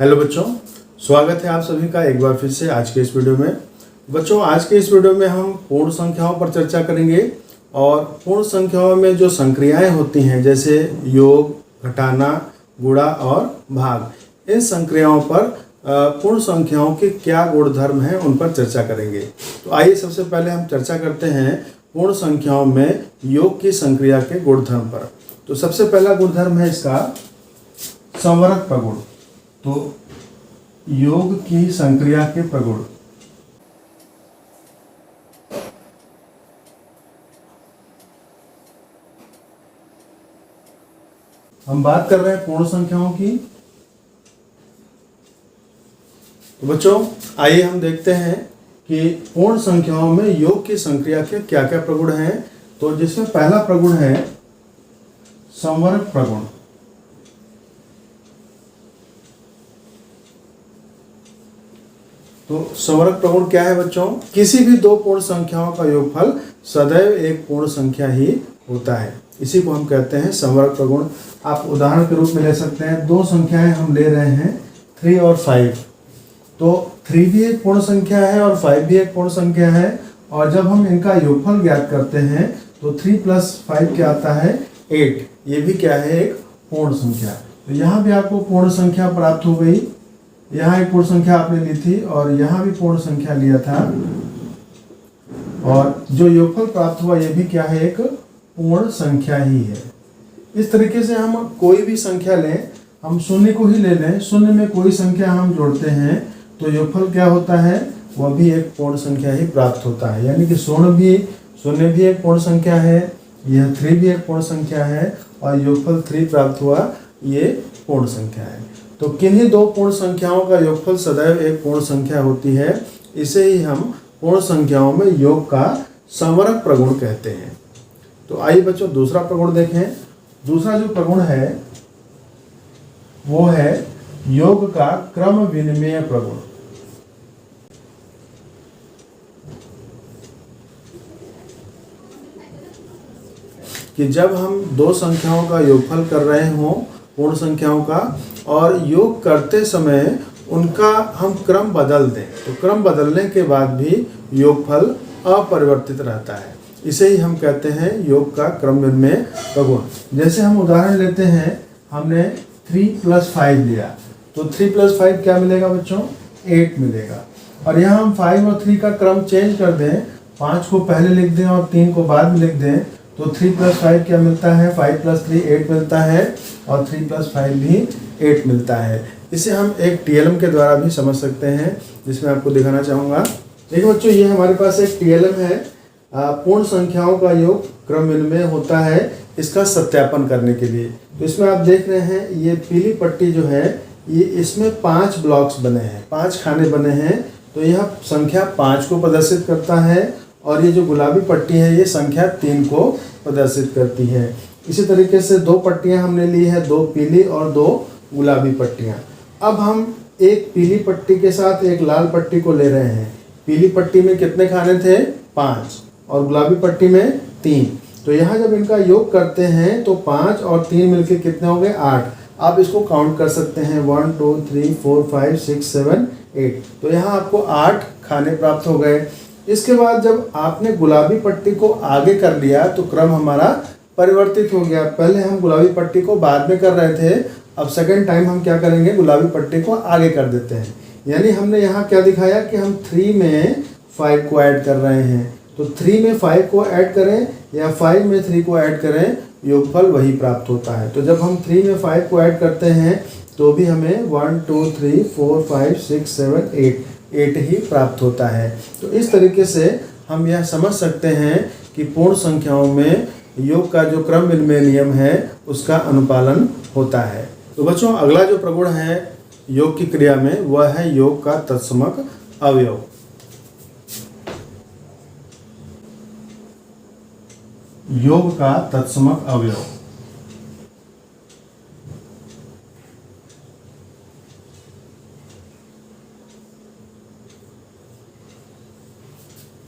Hello बच्चों, स्वागत है आप सभी का एक बार फिर से आज के इस वीडियो में। बच्चों, आज के इस वीडियो में हम पूर्ण संख्याओं पर चर्चा करेंगे और पूर्ण संख्याओं में जो संक्रियाएं होती हैं जैसे योग, घटाना, गुणा और भाग, इन संक्रियाओं पर पूर्ण संख्याओं के क्या गुणधर्म हैं उन पर चर्चा करेंगे। तो आइए सबसे पहले हम चर्चा करते हैं पूर्ण संख्याओं में योग की संक्रिया के गुणधर्म पर। तो सबसे पहला गुणधर्म है इसका संवरक प्रगुण। तो योग की संक्रिया के प्रगुण, हम बात कर रहे हैं पूर्ण संख्याओं की। तो बच्चों आइए हम देखते हैं कि पूर्ण संख्याओं में योग की संक्रिया के क्या क्या प्रगुण हैं। तो जिसमें पहला प्रगुण है संवरक प्रगुण। तो संवरक प्रगुण क्या है बच्चों? किसी भी दो पूर्ण संख्याओं का योगफल सदैव एक पूर्ण संख्या ही होता है, इसी को हम कहते हैं संवरक प्रगुण। आप उदाहरण के रूप में ले सकते हैं, दो संख्याएं हम ले रहे हैं 3 और 5। तो 3 भी एक पूर्ण संख्या है और 5 भी एक पूर्ण संख्या है, और जब हम इनका योगफल ज्ञात करते हैं तो 3 + 5 क्या आता है? 8। ये भी क्या है? एक पूर्ण संख्या। तो यहाँ भी आपको पूर्ण संख्या प्राप्त हो गई। यहाँ एक पूर्ण संख्या आपने ली थी और यहाँ भी पूर्ण संख्या लिया था, और जो योगफल प्राप्त हुआ ये भी क्या है? एक पूर्ण संख्या ही है। इस तरीके से हम कोई भी संख्या लें, हम शून्य को ही ले लें, शून्य में कोई संख्या हम जोड़ते हैं तो योगफल क्या होता है? वह भी एक पूर्ण संख्या ही प्राप्त होता है। यानी कि शून्य भी एक पूर्ण संख्या है, यह 3 भी एक पूर्ण संख्या है, और योगफल 3 प्राप्त हुआ, ये पूर्ण संख्या है। तो किन्हीं दो पूर्ण संख्याओं का योगफल सदैव एक पूर्ण संख्या होती है, इसे ही हम पूर्ण संख्याओं में योग का संवरक प्रगुण कहते हैं। तो आइए बच्चों दूसरा प्रगुण देखें। दूसरा जो प्रगुण है वो है योग का क्रम विनिमय प्रगुण। कि जब हम दो संख्याओं का योगफल कर रहे हों, पूर्ण संख्याओं का, और योग करते समय उनका हम क्रम बदल दें, तो क्रम बदलने के बाद भी योगफल अपरिवर्तित रहता है, इसे ही हम कहते हैं योग का क्रम विनिमय प्रगुण। जैसे हम उदाहरण लेते हैं, हमने 3 + 5 लिया, तो 3 + 5 क्या मिलेगा बच्चों? 8 मिलेगा। और यहाँ हम 5 और 3 का क्रम चेंज कर दें, 5 को पहले लिख दें और 3 को बाद में लिख दें, तो 3 + 5 क्या मिलता है? 5 + 3 8 मिलता है, और 3 + 5 भी 8 मिलता है। इसे हम एक TLM के द्वारा भी समझ सकते हैं, जिसमें आपको दिखाना चाहूँगा। देखिए बच्चों, ये हमारे पास एक TLM है, पूर्ण संख्याओं का योग क्रम विनिमय होता है, इसका सत्यापन करने के लिए। तो इसमें आप देख रहे हैं, ये पीली पट्टी जो है, ये इसमें 5 ब्लॉक्स बने हैं, 5 खाने बने हैं, तो यह संख्या 5 को प्रदर्शित करता है, और ये जो गुलाबी पट्टी है ये संख्या 3 को प्रदर्शित करती है। इसी तरीके से 2 पट्टियां हमने ली है, 2 पीली और 2 गुलाबी पट्टियां। अब हम एक पीली पट्टी के साथ एक लाल पट्टी को ले रहे हैं। पीली पट्टी में कितने खाने थे? 5, और गुलाबी पट्टी में 3। तो यहाँ जब इनका योग करते हैं तो 5 और 3 मिलके कितने हो गए? 8। आप इसको काउंट कर सकते हैं, 1 2 3 4 5 6 7 8। तो यहाँ आपको 8 खाने प्राप्त हो गए। इसके बाद जब आपने गुलाबी पट्टी को आगे कर लिया तो क्रम हमारा परिवर्तित हो गया। पहले हम गुलाबी पट्टी को बाद में कर रहे थे, अब सेकंड टाइम हम क्या करेंगे? गुलाबी पट्टी को आगे कर देते हैं। यानी हमने यहाँ क्या दिखाया कि हम 3 में 5 को ऐड कर रहे हैं। तो 3 में 5 को ऐड करें या 5 में 3 को ऐड करें, योगफल वही प्राप्त होता है। तो जब हम 3 में 5 को ऐड करते हैं तो भी हमें 1 2 3 4 5 6 7 8 ही प्राप्त होता है। तो इस तरीके से हम यह समझ सकते हैं कि पूर्ण संख्याओं में योग का जो क्रम विनिमय नियम है उसका अनुपालन होता है। तो बच्चों अगला जो प्रगुण है योग की क्रिया में वह है योग का तत्समक अवयव। योग का तत्समक अवयव।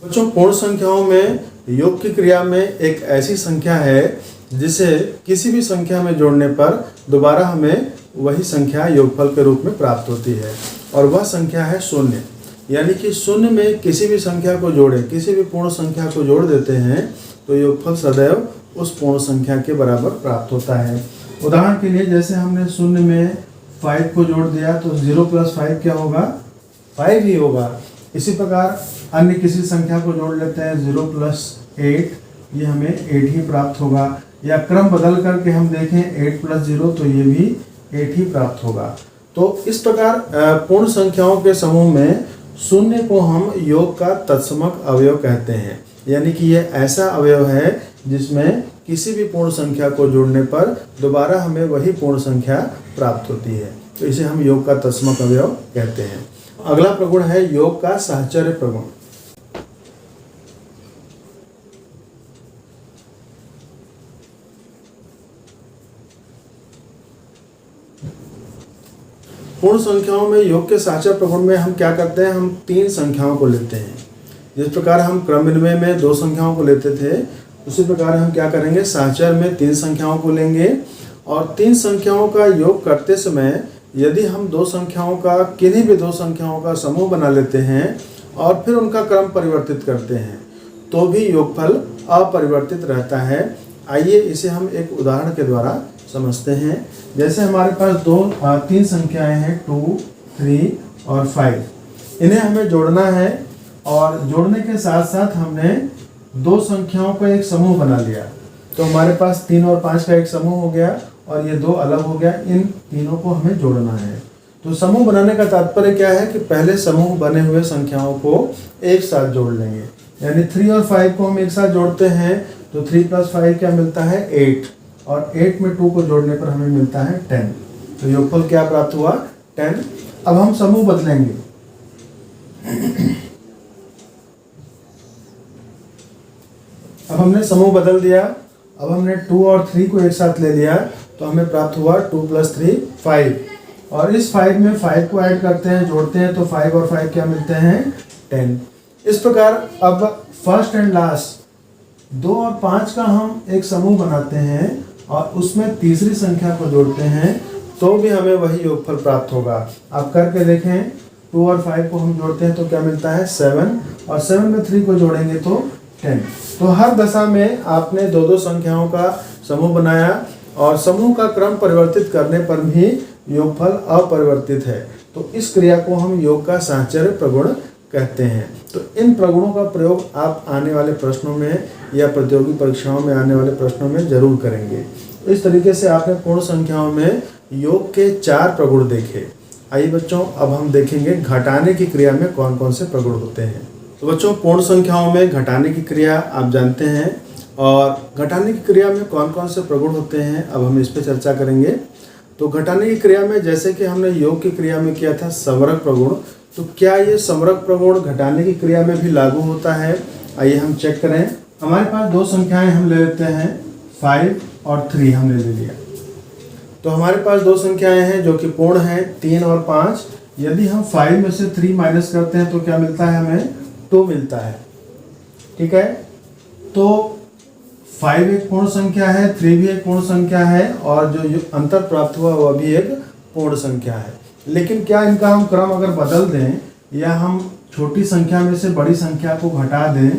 बच्चों पूर्ण संख्याओं में योग की क्रिया में एक ऐसी संख्या है जिसे किसी भी संख्या में जोड़ने पर दोबारा हमें वही संख्या योगफल के रूप में प्राप्त होती है, और वह संख्या है शून्य। यानी कि शून्य में किसी भी संख्या को जोड़े, किसी भी पूर्ण संख्या को जोड़ देते हैं तो योगफल सदैव उस पूर्ण संख्या के बराबर प्राप्त होता है। उदाहरण के लिए जैसे हमने शून्य में 5 को जोड़ दिया तो 0 + 5 क्या होगा, 5 ही होगा। इसी प्रकार अन्य किसी संख्या को जोड़ लेते हैं 0 + 8, ये हमें 8 ही प्राप्त होगा। या क्रम बदल करके हम देखें 8 + 0 तो ये भी 8 ही प्राप्त होगा। तो इस प्रकार पूर्ण संख्याओं के समूह में शून्य को हम योग का तत्समक अवयव कहते हैं। यानी कि यह ऐसा अवयव है जिसमें किसी भी पूर्ण संख्या को जोड़ने पर दोबारा हमें वही पूर्ण संख्या प्राप्त होती है, तो इसे हम योग का तत्समक अवयव कहते हैं। अगला प्रगुण है योग का साहचर्य प्रगुण। पूर्ण संख्याओं में योग के साहचर्य प्रगुण में हम क्या करते हैं, हम 3 संख्याओं को लेते हैं। जिस प्रकार हम क्रम विनिमय में 2 संख्याओं को लेते थे, उसी प्रकार हम क्या करेंगे, साहचर्य में 3 संख्याओं को लेंगे। और 3 संख्याओं का योग करते समय यदि हम 2 संख्याओं का, किन्हीं भी 2 संख्याओं का समूह बना लेते हैं और फिर उनका क्रम परिवर्तित करते हैं तो भी योगफल अपरिवर्तित रहता है। आइए इसे हम एक उदाहरण के द्वारा समझते हैं। जैसे हमारे पास 3 संख्याएं हैं 2, 3 और 5। इन्हें हमें जोड़ना है और जोड़ने के साथ साथ हमने 2 संख्याओं का एक समूह बना लिया, तो हमारे पास 3 और 5 का एक समूह हो गया और ये 2 अलग हो गया। इन तीनों को हमें जोड़ना है। तो समूह बनाने का तात्पर्य क्या है कि पहले समूह बने हुए संख्याओं को एक साथ जोड़ लेंगे। यानी 3 और 5 को हम एक साथ जोड़ते हैं तो 3 + 5 क्या मिलता है, 8, और 8 में 2 को जोड़ने पर हमें मिलता है 10। तो योगफल क्या प्राप्त हुआ, 10। अब हम समूह बदलेंगे। अब हमने समूह बदल दिया। अब हमने 2 और 3 को एक साथ ले लिया तो हमें प्राप्त हुआ 2 + 3 5। और इस 5 में 5 को ऐड करते हैं, जोड़ते हैं तो 5 और 5 क्या मिलते हैं, 10। इस प्रकार अब फर्स्ट एंड लास्ट 2 और 5 का हम एक समूह बनाते हैं और उसमें तीसरी संख्या को जोड़ते हैं तो भी हमें वही योगफल प्राप्त होगा। आप करके देखें, 2 और 5 को हम जोड़ते हैं तो क्या मिलता है, 7, और 7 में 3 को जोड़ेंगे तो 10। तो हर दशा में आपने 2-2 संख्याओं का समूह बनाया और समूह का क्रम परिवर्तित करने पर भी योगफल अपरिवर्तित है। तो इस क्रिया को हम योग का साहचर्य प्रगुण कहते हैं। तो इन प्रगुणों का प्रयोग आप आने वाले प्रश्नों में या प्रतियोगी परीक्षाओं में आने वाले प्रश्नों में जरूर करेंगे। इस तरीके से आपने पूर्ण संख्याओं में योग के 4 प्रगुण देखे। आइए बच्चों, अब हम देखेंगे घटाने की क्रिया में कौन कौन से प्रगुण होते हैं। तो बच्चों, पूर्ण संख्याओं में घटाने की क्रिया आप जानते हैं, और घटाने की क्रिया में कौन कौन से प्रगुण होते हैं अब हम इस पर चर्चा करेंगे। तो घटाने की क्रिया में जैसे कि हमने योग की क्रिया में किया था समरक प्रगुण, तो क्या ये समरक प्रगुण घटाने की क्रिया में भी लागू होता है? आइए हम चेक करें। हमारे पास 2 संख्याएं हम ले लेते हैं, 5 और 3 हमने ले लिया। तो हमारे पास 2 संख्याएं हैं जो कि पूर्ण हैं, 3 और 5। यदि हम 5 में से 3 माइनस करते हैं तो क्या मिलता है, हमें 2 मिलता है। ठीक है, तो 5 एक पूर्ण संख्या है, 3 भी एक पूर्ण संख्या है, और जो अंतर प्राप्त हुआ वह भी एक पूर्ण संख्या है। लेकिन क्या इनका हम क्रम अगर बदल दें या हम छोटी संख्या में से बड़ी संख्या को घटा दें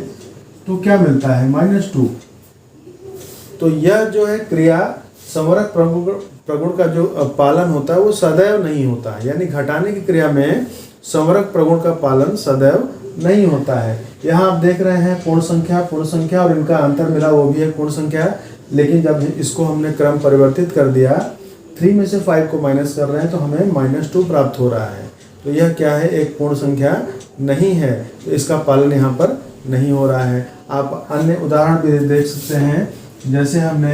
तो क्या मिलता है, -2। तो यह जो है क्रिया समरक प्रगुण का जो पालन होता है वो सदैव नहीं होता है। यानी घटाने की क्रिया में समरक प्रगुण का पालन सदैव नहीं होता है। यहाँ आप देख रहे हैं पूर्ण संख्या और इनका अंतर मिला वो भी एक पूर्ण संख्या, लेकिन जब इसको हमने क्रम परिवर्तित कर दिया, 3 में से 5 को माइनस कर रहे हैं तो हमें -2 प्राप्त हो रहा है। तो यह क्या है, एक पूर्ण संख्या नहीं है, तो इसका पालन यहाँ पर नहीं हो रहा है। आप अन्य उदाहरण भी देख सकते हैं, जैसे हमने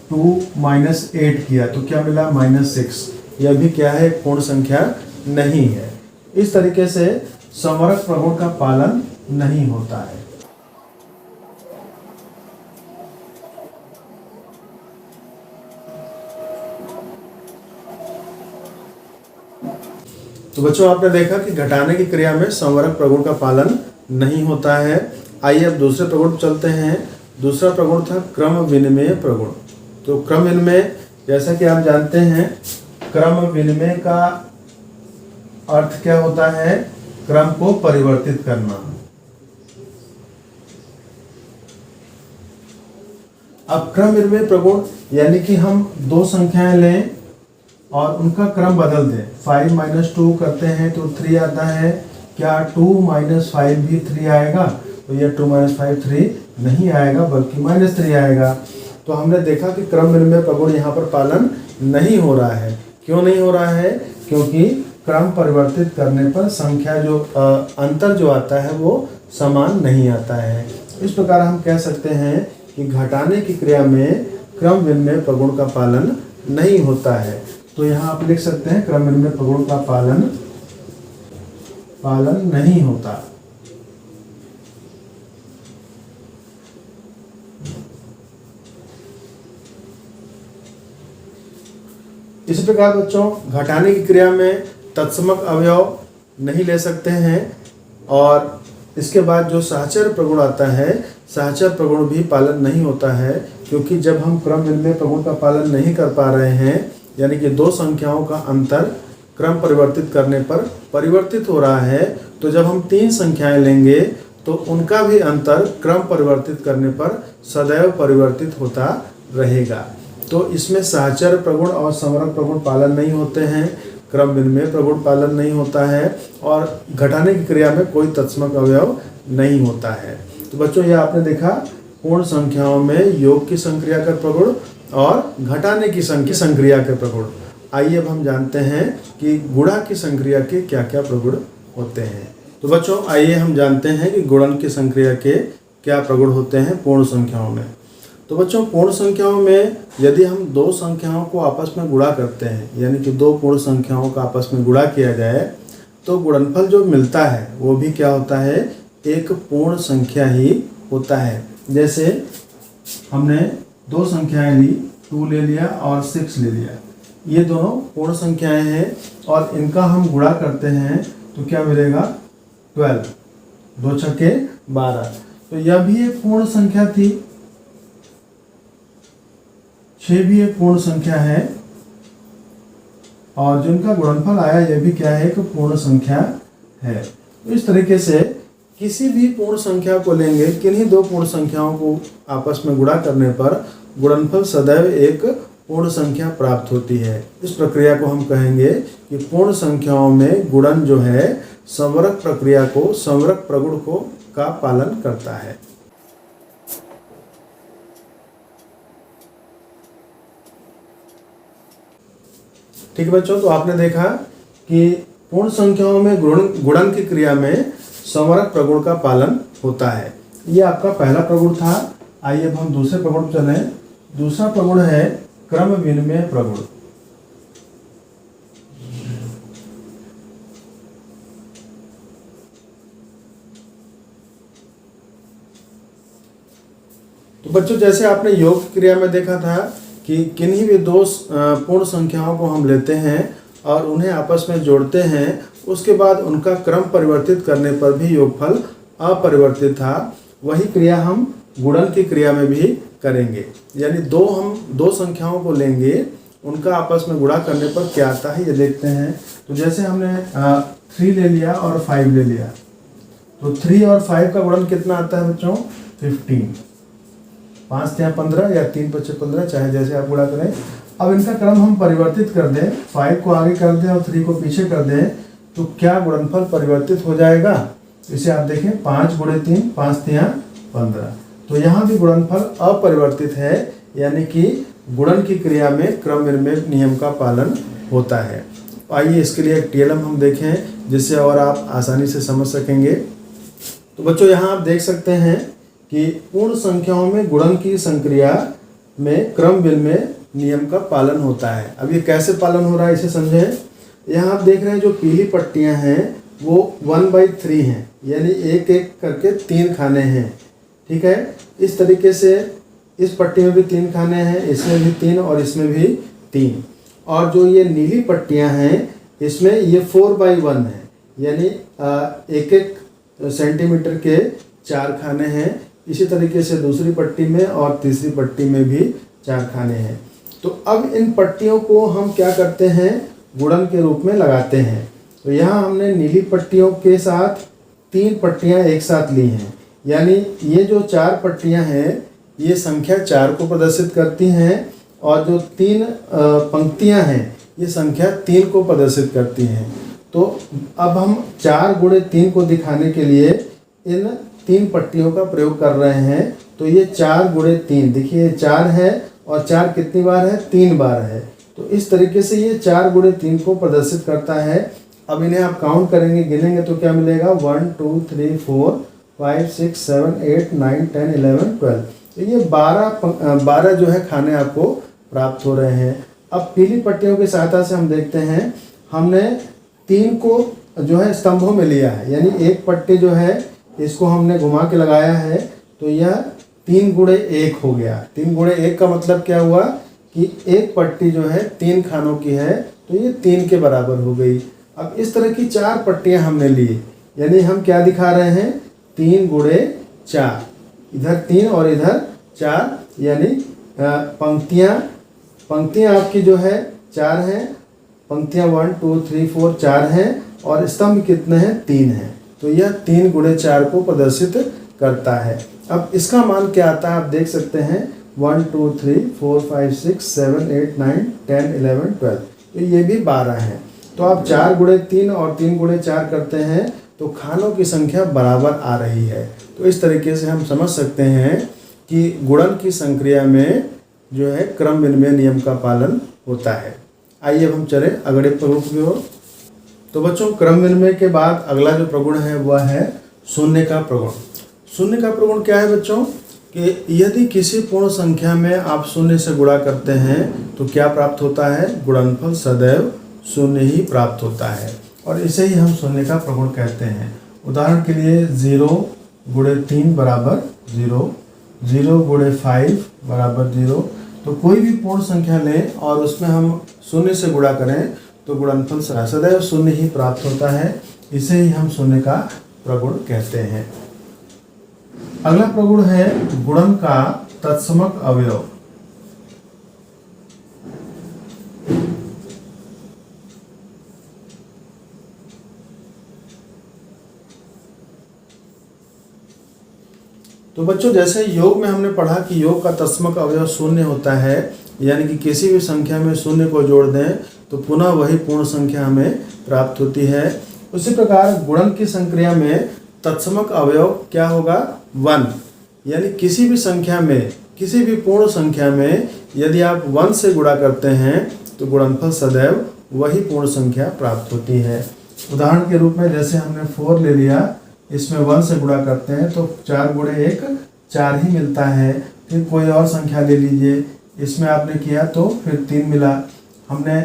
2 - 8 किया तो क्या मिला, -6। यह भी क्या है, एक पूर्ण संख्या नहीं है। इस तरीके से समरक प्रगुण का पालन नहीं होता है। तो बच्चों, आपने देखा कि घटाने की क्रिया में समरक प्रगुण का पालन नहीं होता है। आइए अब दूसरे प्रगुण चलते हैं। दूसरा प्रगुण था क्रम विनिमय प्रगुण। तो क्रम विनिमय, जैसा कि आप जानते हैं, क्रम विनिमय का अर्थ क्या होता है? क्रम को परिवर्तित करना। अब क्रम विनिमय प्रगुण यानी कि हम दो संख्याएं लें और उनका क्रम बदल दें। 5 - 2 करते हैं तो 3 आता है। क्या 2 - 5 भी 3 आएगा? तो यह 2 - 5 3 नहीं आएगा, बल्कि -3 आएगा। तो हमने देखा कि क्रम विनिमय प्रगुण यहाँ पर पालन नहीं हो रहा है। क्यों नहीं हो रहा है? क्योंकि क्रम परिवर्तित करने पर संख्या जो अंतर जो आता है वो समान नहीं आता है। इस प्रकार हम कह सकते हैं कि घटाने की क्रिया में क्रम विनिमय प्रगुण का पालन नहीं होता है। तो यहाँ आप लिख सकते हैं क्रम विनिमय प्रगुण का पालन नहीं होता। इसी प्रकार बच्चों, घटाने की क्रिया में तत्समक अवयव नहीं ले सकते हैं। और इसके बाद जो सहचर प्रगुण आता है, सहचर प्रगुण भी पालन नहीं होता है, क्योंकि जब हम क्रम विनिमय प्रगुण का पालन नहीं कर पा रहे हैं, यानी कि दो संख्याओं का अंतर क्रम परिवर्तित करने पर परिवर्तित हो रहा है, तो जब हम 3 संख्याएं लेंगे तो उनका भी अंतर क्रम परिवर्तित करने पर सदैव परिवर्तित होता रहेगा। तो इसमें सहचर प्रगुण और समरक प्रगुण पालन नहीं होते हैं, क्रम विनिमय प्रगुण पालन नहीं होता है, और घटाने की क्रिया में कोई तत्समक अवयव नहीं होता है। तो बच्चों, ये आपने देखा पूर्ण संख्याओं में योग की संक्रिया के प्रगुण और घटाने की संक्रिया के प्रगुण। आइए अब हम जानते हैं कि गुणा की संक्रिया के क्या क्या प्रगुण होते हैं। तो बच्चों, आइए हम जानते हैं कि गुणन की संक्रिया के क्या प्रगुण होते हैं पूर्ण संख्याओं में। तो बच्चों, पूर्ण संख्याओं में यदि हम दो संख्याओं को आपस में गुणा करते हैं, यानी कि दो पूर्ण संख्याओं का आपस में गुणा किया जाए, तो गुणनफल जो मिलता है वो भी क्या होता है? एक पूर्ण संख्या ही होता है। जैसे हमने दो संख्याएं ली, 2 ले लिया और 6 ले लिया। ये दोनों पूर्ण संख्याएं हैं और इनका हम गुणा करते हैं तो क्या मिलेगा? 12, 2 छक्के 12। तो यह भी एक पूर्ण संख्या थी। 6 भी एक पूर्ण संख्या है और जिनका गुणनफल आया यह भी क्या है? एक पूर्ण संख्या है। तो इस तरीके से किसी भी पूर्ण संख्या को लेंगे, किन्हीं दो पूर्ण संख्याओं को आपस में गुणा करने पर गुणनफल सदैव एक पूर्ण संख्या प्राप्त होती है। इस प्रक्रिया को हम कहेंगे कि पूर्ण संख्याओं में गुणन जो है समरक प्रक्रिया को, समरक प्रगुण को का पालन करता है। ठीक है बच्चों, तो आपने देखा कि पूर्ण संख्याओं में गुणन की क्रिया में समरक प्रगुण का पालन होता है। ये आपका पहला प्रगुण था। आइए अब हम दूसरे प्रगुण पर चलें। दूसरा प्रगुण है क्रम विनिमय प्रगुण। तो बच्चों, जैसे आपने योग की क्रिया में देखा था कि किन्हीं भी दो पूर्ण संख्याओं को हम लेते हैं और उन्हें आपस में जोड़ते हैं, उसके बाद उनका क्रम परिवर्तित करने पर भी योगफल अपरिवर्तित था। वही क्रिया हम गुणन की क्रिया में भी करेंगे। यानी हम दो संख्याओं को लेंगे, उनका आपस में गुणा करने पर क्या आता है ये देखते हैं। तो जैसे हमने 3 ले लिया और 5 ले लिया, तो 3 और 5 का गुणन कितना आता है बच्चों? 15। 5 × 15 या 3 × 5 15, चाहे जैसे आप गुणा करें। अब इनका क्रम हम परिवर्तित कर दें, 5 को आगे कर दें और 3 को पीछे कर दें, तो क्या गुणनफल परिवर्तित हो जाएगा? इसे आप देखें, 5 × 3, 5 × 3 15। तो यहाँ भी गुणनफल अपरिवर्तित है, यानी कि गुणन की क्रिया में क्रम विनिमय नियम का पालन होता है। आइए इसके लिए एक टीएलएम हम देखें, जिससे और आप आसानी से समझ सकेंगे। तो बच्चों, यहाँ आप देख सकते हैं कि पूर्ण संख्याओं में गुणन की संक्रिया में क्रम विनिमय नियम का पालन होता है। अब ये कैसे पालन हो रहा है इसे समझें। यहाँ आप देख रहे हैं जो पीली पट्टियाँ हैं वो 1/3 हैं, यानी एक एक करके 3 खाने हैं। ठीक है, इस तरीके से इस पट्टी में भी 3 खाने हैं, इसमें भी 3 और इसमें भी 3। और जो ये नीली पट्टियाँ हैं इसमें ये 4/1 है, यानी एक एक सेंटीमीटर के 4 खाने हैं। इसी तरीके से दूसरी पट्टी में और तीसरी पट्टी में भी 4 खाने हैं। तो अब इन पट्टियों को हम क्या करते हैं, गुणन के रूप में लगाते हैं। तो यहाँ हमने नीली पट्टियों के साथ 3 पट्टियाँ एक साथ ली हैं, यानी ये जो 4 पट्टियाँ हैं ये संख्या 4 को प्रदर्शित करती हैं और जो 3 पंक्तियाँ हैं ये संख्या 3 को प्रदर्शित करती हैं। तो अब हम 4 गुणे 3 को दिखाने के लिए इन 3 पट्टियों का प्रयोग कर रहे हैं। तो ये 4 गुणे 3, देखिए 4 है और 4 कितनी बार है, 3 बार है। तो इस तरीके से ये 4 गुणे 3 को प्रदर्शित करता है। अब इन्हें आप काउंट करेंगे, गिनेंगे तो क्या मिलेगा, 1 2 3 4 5 6 7 8 9 10 11 12। तो ये 12 जो है खाने आपको प्राप्त हो रहे हैं। अब पीली पट्टियों की सहायता से हम देखते हैं, हमने 3 को जो है स्तंभों में लिया है, यानी एक पट्टी जो है इसको हमने घुमा के लगाया है। तो यह 3 गुणे 1 हो गया। 3 गुणे 1 का मतलब क्या हुआ कि एक पट्टी जो है 3 खानों की है, तो ये 3 के बराबर हो गई। अब इस तरह की 4 पट्टियां हमने ली, यानी हम क्या दिखा रहे हैं, 3 गुणे 4, इधर 3 और इधर 4, यानी पंक्तियां आपकी जो है 4 हैं, पंक्तियां 1 2 3 4 4 हैं और स्तंभ कितने हैं, 3 हैं। तो यह 3 गुणे 4 को प्रदर्शित करता है। अब इसका मान क्या आता है आप देख सकते हैं, 1 2 3 4 5 6 7 8 9 10 11 12। तो ये भी 12 है। तो आप 4 गुणे 3 और 3 गुणे 4 करते हैं तो खानों की संख्या बराबर आ रही है। तो इस तरीके से हम समझ सकते हैं कि गुणन की संक्रिया में जो है क्रम विनिमय नियम का पालन होता है। आइए अब हम चलें अगले प्रगुण की ओर। तो बच्चों, क्रम विनिमय के बाद अगला जो प्रगुण है वह है शून्य का प्रगुण। शून्य का प्रगुण क्या है बच्चों, कि यदि किसी पूर्ण संख्या में आप शून्य से गुणा करते हैं तो क्या प्राप्त होता है, गुणनफल सदैव शून्य ही प्राप्त होता है और इसे ही हम शून्य का प्रगुण कहते हैं। उदाहरण के लिए 0 गुणे 3 बराबर 0, 0 गुणे 5 बराबर 0। तो कोई भी पूर्ण संख्या लें और उसमें हम शून्य से गुणा करें तो गुणनफल सदैव शून्य ही प्राप्त होता है। इसे ही हम शून्य का प्रगुण कहते हैं। अगला प्रगुण है गुणन का तत्समक अवयव। तो बच्चों, जैसे योग में हमने पढ़ा कि योग का तत्समक अवयव शून्य होता है, यानी कि किसी भी संख्या में शून्य को जोड़ दें तो पुनः वही पूर्ण संख्या हमें प्राप्त होती है। उसी प्रकार गुणन की संक्रिया में तत्समक अवयव क्या होगा, 1, यानी किसी भी संख्या में, किसी भी पूर्ण संख्या में यदि आप 1 से गुणा करते हैं तो गुणनफल सदैव वही पूर्ण संख्या प्राप्त होती है। उदाहरण के रूप में जैसे हमने 4 ले लिया, इसमें 1 से गुणा करते हैं तो 4 गुणे 1 4 ही मिलता है। फिर कोई और संख्या ले लीजिए, इसमें आपने किया तो फिर 3 मिला। हमने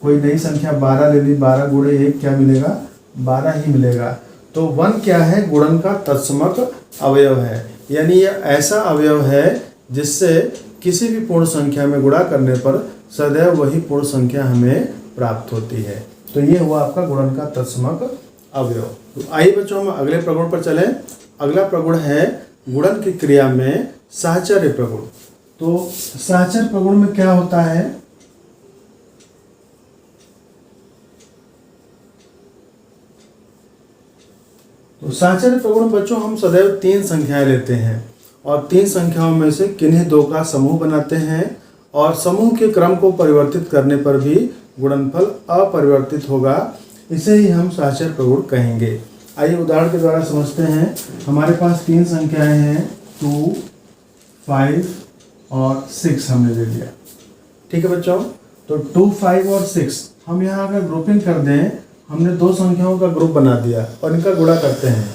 कोई नई संख्या 12 ले ली, 12 गुणे 1 क्या मिलेगा, 12 ही मिलेगा। तो 1 क्या है, गुणन का तत्समक अवयव है, यानी यह ऐसा अवयव है जिससे किसी भी पूर्ण संख्या में गुणा करने पर सदैव वही पूर्ण संख्या हमें प्राप्त होती है। तो ये हुआ आपका गुणन का तत्समक अवयव। तो आइए बच्चों हम अगले प्रगुण पर चलें। अगला प्रगुण है गुणन की क्रिया में साहचर्य प्रगुण। तो साहचर्य प्रगुण में क्या होता है, तो साहचर्य प्रगुण बच्चों हम सदैव 3 संख्याएं लेते हैं और 3 संख्याओं में से किन्हीं 2 का समूह बनाते हैं और समूह के क्रम को परिवर्तित करने पर भी गुणनफल अपरिवर्तित होगा। इसे ही हम साहचर्य प्रगुण कहेंगे। आइए उदाहरण के द्वारा समझते हैं। हमारे पास 3 संख्याएं हैं, 2, 5 और 6 हमने ले लिया। ठीक है बच्चों, तो 2, 5 और 6 हम यहाँ अगर ग्रुपिंग कर दें, हमने 2 संख्याओं का ग्रुप बना दिया और इनका गुणा करते हैं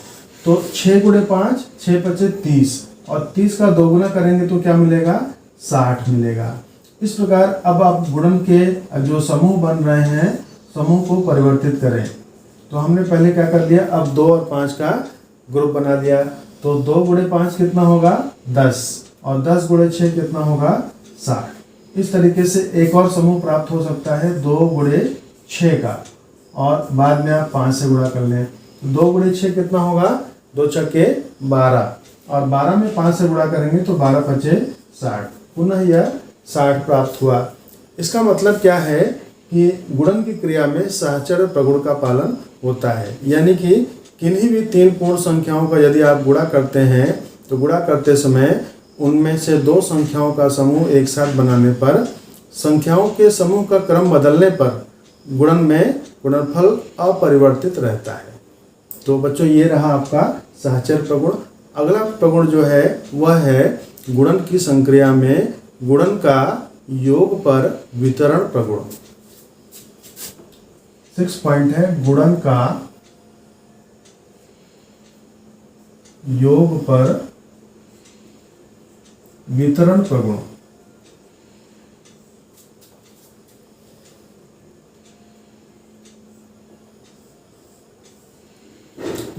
तो 6 गुणे 5 6 5 30 और 30 का 2 गुना करेंगे तो क्या मिलेगा, 60 मिलेगा। इस प्रकार अब आप गुणन के जो समूह बन रहे हैं समूह को परिवर्तित करें। तो हमने पहले क्या कर दिया, अब 2 और 5 का ग्रुप बना दिया। तो 2 गुणे 5 कितना होगा, 10 और 10 गुणे 6 कितना होगा, 60। इस तरीके से एक और समूह प्राप्त हो सकता है 2 गुणे 6 का और बाद में आप 5 से गुणा कर लें। 2 गुणे 6 कितना होगा, 2 छक्के 12 और 12 में 5 से गुणा करेंगे तो 12 पचे 60, पुनः यह 60 प्राप्त हुआ। इसका मतलब क्या है कि गुणन की क्रिया में सहचर प्रगुण का पालन होता है, यानी कि किन्हीं भी तीन पूर्ण संख्याओं का यदि आप गुणा करते हैं तो गुणा करते समय उनमें से दो संख्याओं का समूह एक साथ बनाने पर संख्याओं के समूह का क्रम बदलने पर गुणन में गुणनफल अपरिवर्तित रहता है। तो बच्चों ये रहा आपका सहचर प्रगुण। अगला प्रगुण जो है वह है गुणन की संक्रिया में गुणन का योग पर वितरण प्रगुण। 6 पॉइंट है गुणन का योग पर वितरण प्रगुण।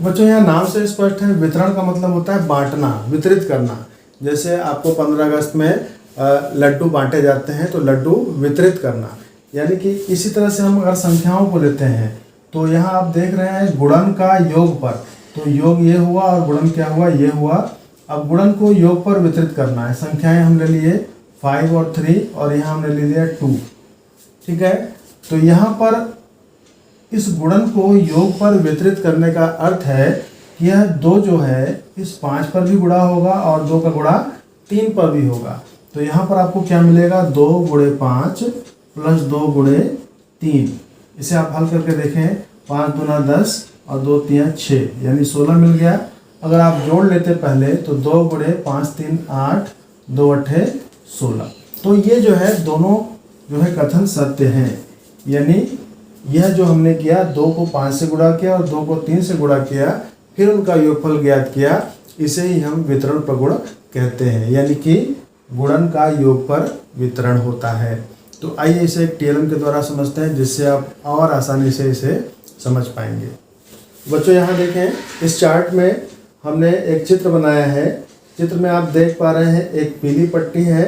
बच्चों यहाँ नाम से स्पष्ट है, वितरण का मतलब होता है बांटना, वितरित करना। जैसे आपको 15 अगस्त में लड्डू बांटे जाते हैं तो लड्डू वितरित करना, यानी कि इसी तरह से हम अगर संख्याओं को लेते हैं तो यहाँ आप देख रहे हैं गुणन का योग पर, तो योग ये हुआ और गुणन क्या हुआ, ये हुआ। अब गुणन को योग पर वितरित करना है। संख्याएं हमने लिए 5 और 3 और यहाँ हमने ले लिया 2, ठीक है। तो यहाँ पर इस गुणन को योग पर वितरित करने का अर्थ है कि यह 2 जो है इस 5 पर भी गुणा होगा और 2 का गुणा 3 पर भी होगा। तो यहाँ पर आपको क्या मिलेगा, 2 गुणे 5 प्लस 2 गुणे 3। इसे आप हल करके देखें, 5 दूना 10 और 2 तिया 6 यानी 16 मिल गया। अगर आप जोड़ लेते पहले तो 2 गुणे 5 3 8, 2 अट्ठे 16। तो ये जो है दोनों जो है कथन सत्य हैं, यानी यह जो हमने किया 2 को 5 से गुणा किया और 2 को 3 से गुणा किया, फिर उनका योगफल ज्ञात किया, इसे ही हम वितरण प्रगुण कहते हैं, यानी कि गुणन का योग पर वितरण होता है। तो आइए इसे एक टीएलएम के द्वारा समझते हैं जिससे आप और आसानी से इसे समझ पाएंगे। बच्चों यहाँ देखें, इस चार्ट में हमने एक चित्र बनाया है। चित्र में आप देख पा रहे हैं एक पीली पट्टी है।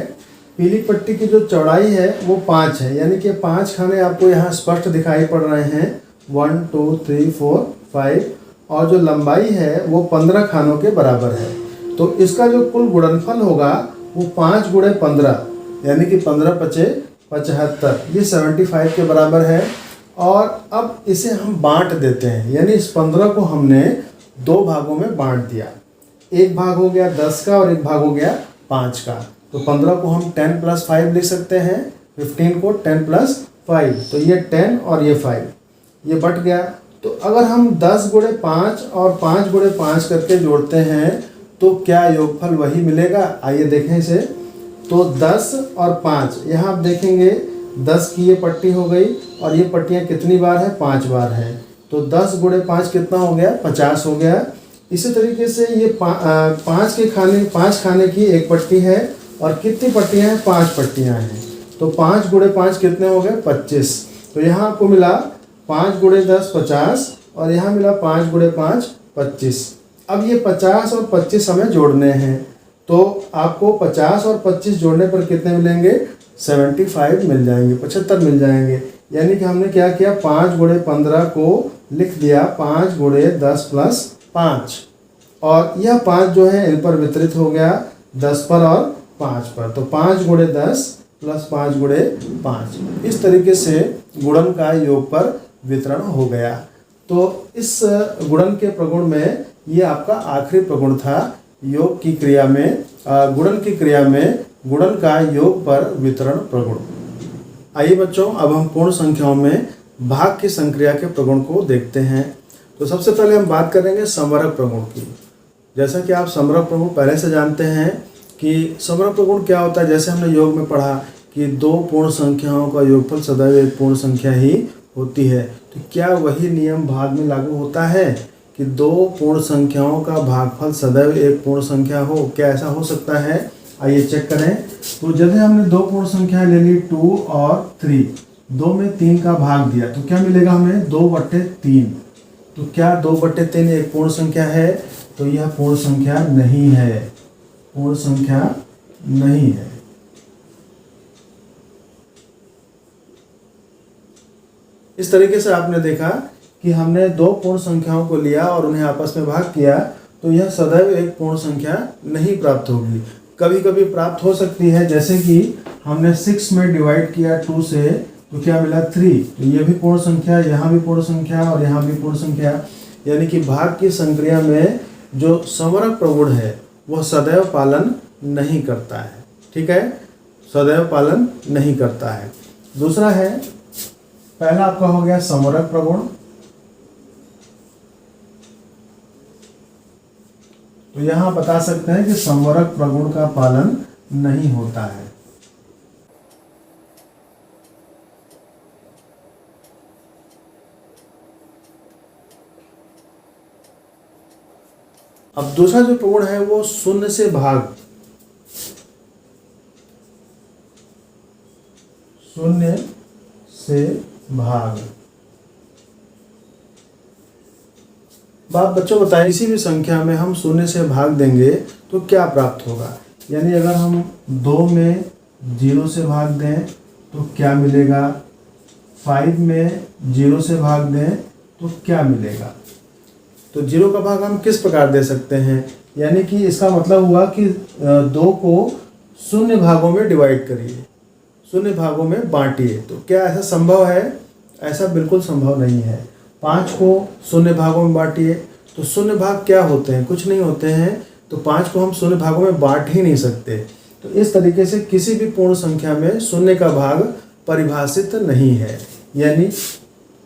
पीली पट्टी की जो चौड़ाई है वो 5 है, यानी कि 5 खाने आपको यहाँ स्पष्ट दिखाई पड़ रहे हैं, 1 2 3 4 5, और जो लंबाई है वो 15 खानों के बराबर है। तो इसका जो कुल गुणनफल होगा वो 5 गुणे 15 यानी कि 15 पचे 75, ये 75 के बराबर है। और अब इसे हम बांट देते हैं, यानी इस 15 को हमने 2 भागों में बांट दिया। एक भाग हो गया 10 का और एक भाग हो गया 5 का। तो 15 को हम 10 + 5 लिख सकते हैं, 15 को 10 + 5, तो ये 10 और ये 5, ये बट गया। तो अगर हम 10 गुणे 5 और 5 गुणे 5 करके जोड़ते हैं तो क्या योगफल वही मिलेगा? आइए देखें इसे। तो 10 और 5, यहाँ आप देखेंगे 10 की ये पट्टी हो गई और ये पट्टियाँ कितनी बार है, 5 बार है। तो 10 गुणे 5 कितना हो गया, 50 हो गया। इसी तरीके से ये 5 खाने की एक पट्टी है और कितनी पट्टियाँ हैं, 5 पट्टियाँ हैं। तो 5 गुणे 5 कितने हो गए, 25। तो यहाँ आपको मिला 5 गुणे 10 50 और यहाँ मिला 5 गुणे 5 25। अब ये 50 और 25 हमें जोड़ने हैं, तो आपको 50 और 25 जोड़ने पर कितने मिलेंगे, 75 मिल जाएंगे, 75 मिल जाएंगे। यानी कि हमने क्या किया, 5 गुणे 15 को लिख दिया 5 गुणे 10 + 5, और यह 5 जो है इन पर वितरित हो गया 10 पर और 5 पर। तो 5 गुणे 10 + 5 गुणे 5, इस तरीके से गुणन का योग पर वितरण हो गया। तो इस गुणन के प्रगुण में ये आपका आखिरी प्रगुण था, योग की क्रिया में गुणन की क्रिया में गुणन का योग पर वितरण प्रगुण। आइए बच्चों, अब हम पूर्ण संख्याओं में भाग की संक्रिया के प्रगुण को देखते हैं। तो सबसे पहले हम बात करेंगे समवर्ग प्रगुण की। जैसा कि आप समवर्ग प्रगुण पहले से जानते हैं कि समवर्ग प्रगुण क्या होता है। जैसे हमने योग में पढ़ा कि 2 पूर्ण संख्याओं का योगफल सदैव एक पूर्ण संख्या ही होती है। तो क्या वही नियम भाग में लागू होता है कि 2 पूर्ण संख्याओं का भागफल सदैव एक पूर्ण संख्या हो? क्या ऐसा हो सकता है? आइए चेक करें। तो जैसे हमने 2 पूर्ण संख्याएं ले ली 2 और 3, 2 में 3 का भाग दिया तो क्या मिलेगा हमें, 2/3। तो क्या 2/3 एक पूर्ण संख्या है? तो यह पूर्ण संख्या नहीं है, पूर्ण संख्या नहीं है। इस तरीके से आपने देखा कि हमने 2 पूर्ण संख्याओं को लिया और उन्हें आपस में भाग किया तो यह सदैव एक पूर्ण संख्या नहीं प्राप्त होगी। कभी कभी प्राप्त हो सकती है, जैसे कि हमने 6 में डिवाइड किया 2 से, तो क्या मिला 3। तो ये भी पूर्ण संख्या, यहाँ भी पूर्ण संख्या और यहाँ भी पूर्ण संख्या। यानी कि भाग की संक्रिया में जो समरक प्रगुण है वह सदैव पालन नहीं करता है। ठीक है, सदैव पालन नहीं करता है। दूसरा है, पहला आपका हो गया समरक प्रगुण। तो यहां बता सकते हैं कि समरक प्रगुण का पालन नहीं होता है। अब दूसरा जो प्रगुण है वो शून्य से भाग। शून्य से भाग। बात बच्चों बताएं, किसी भी संख्या में हम शून्य से भाग देंगे तो क्या प्राप्त होगा। यानी अगर हम 2 में 0 से भाग दें तो क्या मिलेगा, 5 में 0 से भाग दें तो क्या मिलेगा। तो 0 का भाग हम किस प्रकार दे सकते हैं, यानी कि इसका मतलब हुआ कि 2 को शून्य भागों में डिवाइड करिए, शून्य भागों में बांटिए। तो क्या ऐसा संभव है? ऐसा बिल्कुल संभव नहीं है। 5 को शून्य भागों में बांटिए, तो शून्य भाग क्या होते हैं? कुछ नहीं होते हैं। तो 5 को हम शून्य भागों में बांट ही नहीं सकते। तो इस तरीके से किसी भी पूर्ण संख्या में शून्य का भाग परिभाषित नहीं है। यानी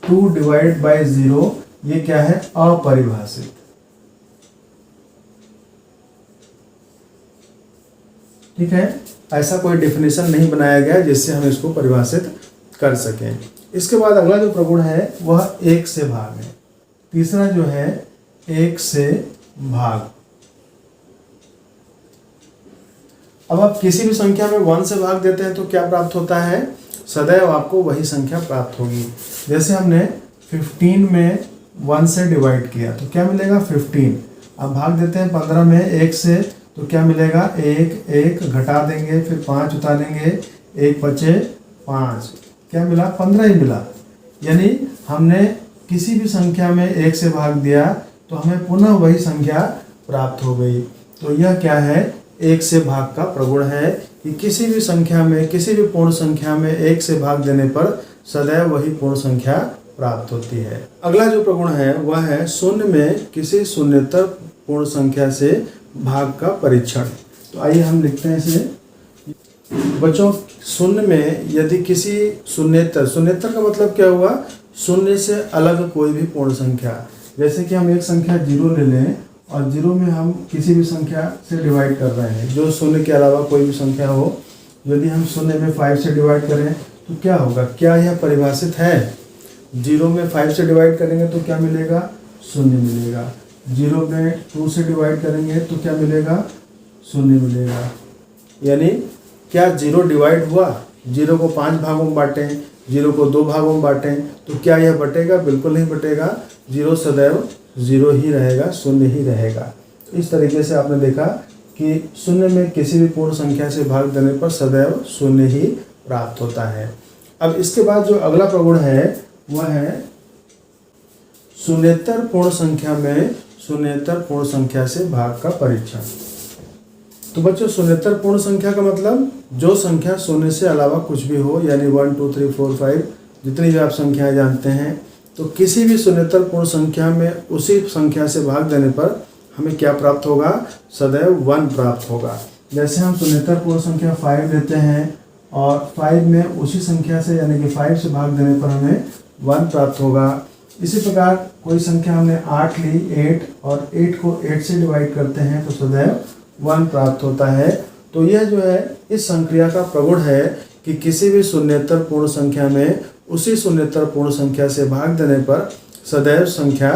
2 डिवाइड बाई 0 ये क्या है? अपरिभाषित। ठीक है, ऐसा कोई डेफिनेशन नहीं बनाया गया जिससे हम इसको परिभाषित कर सकें। इसके बाद अगला जो प्रगुण है वह 1 से भाग है। तीसरा जो है 1 से भाग। अब आप किसी भी संख्या में 1 से भाग देते हैं तो क्या प्राप्त होता है? सदैव आपको वही संख्या प्राप्त होगी। जैसे हमने 15 में 1 से डिवाइड किया तो क्या मिलेगा? 15। अब भाग देते हैं 15 में 1 से, तो क्या मिलेगा? 1 घटा देंगे, फिर 5 उतारेंगे, 1 बचे 5, क्या मिला? 15 ही मिला। यानी हमने किसी भी संख्या में 1 से भाग दिया तो हमें पुनः वही संख्या प्राप्त हो गई। तो यह क्या है? 1 से भाग का प्रगुण है कि किसी भी संख्या में, किसी भी पूर्ण संख्या में 1 से भाग देने पर सदैव वही पूर्ण संख्या प्राप्त होती है। अगला जो प्रगुण है वह है शून्य में किसी शून्येतर पूर्ण संख्या से भाग का परीक्षण। तो आइए हम लिखते हैं इसे। बच्चों, शून्य में यदि किसी शून्येतर, शून्येतर का मतलब क्या हुआ? शून्य से अलग कोई भी पूर्ण संख्या। जैसे कि हम एक संख्या 0 ले लें और 0 में हम किसी भी संख्या से डिवाइड कर रहे हैं, जो शून्य के अलावा कोई भी संख्या हो। यदि हम शून्य में 5 से डिवाइड करें तो क्या होगा? क्या यह परिभाषित है? 0 में 5 से डिवाइड करेंगे तो क्या मिलेगा? शून्य मिलेगा। 0 में 2 से डिवाइड करेंगे तो क्या मिलेगा? शून्य मिलेगा। यानी क्या 0 डिवाइड हुआ? 0 को 5 भागों में बांटें, 0 को 2 भागों में बांटें तो क्या यह बटेगा? बिल्कुल नहीं बटेगा। 0 सदैव 0 ही रहेगा, शून्य ही रहेगा। इस तरीके से आपने देखा कि शून्य में किसी भी पूर्ण संख्या से भाग देने पर सदैव शून्य ही प्राप्त होता है। अब इसके बाद जो अगला प्रगुण है वह है शून्येतर पूर्ण संख्या में शून्येतर पूर्ण संख्या से भाग का परीक्षण। तो बच्चों, शून्येतर पूर्ण संख्या का मतलब जो संख्या शून्य से अलावा कुछ भी हो, यानी 1 2 3 4 5 जितनी भी आप संख्याएं जानते हैं, तो किसी भी शून्येतर पूर्ण संख्या में उसी संख्या से भाग देने पर हमें क्या प्राप्त होगा? सदैव 1 प्राप्त होगा। जैसे हम शून्येतर पूर्ण संख्या 5 लेते हैं और 5 में उसी संख्या से यानी कि 5 से भाग देने पर हमें 1 प्राप्त होगा। इसी प्रकार कोई संख्या हमने 8 ली, 8, और 8 को 8 से डिवाइड करते हैं तो सदैव 1 प्राप्त होता है। तो यह जो है इस संक्रिया का प्रगुण है कि किसी भी शून्येतर पूर्ण संख्या में उसी शून्येतर पूर्ण संख्या से भाग देने पर सदैव संख्या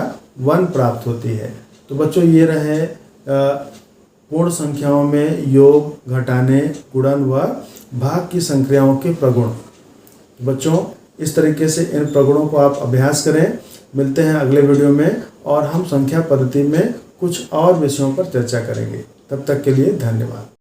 1 प्राप्त होती है। तो बच्चों, ये रहे पूर्ण संख्याओं में योग, घटाने, गुणन व भाग की संक्रियाओं के प्रगुण। बच्चों, इस तरीके से इन प्रगुणों को आप अभ्यास करें। मिलते हैं अगले वीडियो में और हम संख्या पद्धति में कुछ और विषयों पर चर्चा करेंगे। तब तक के लिए धन्यवाद।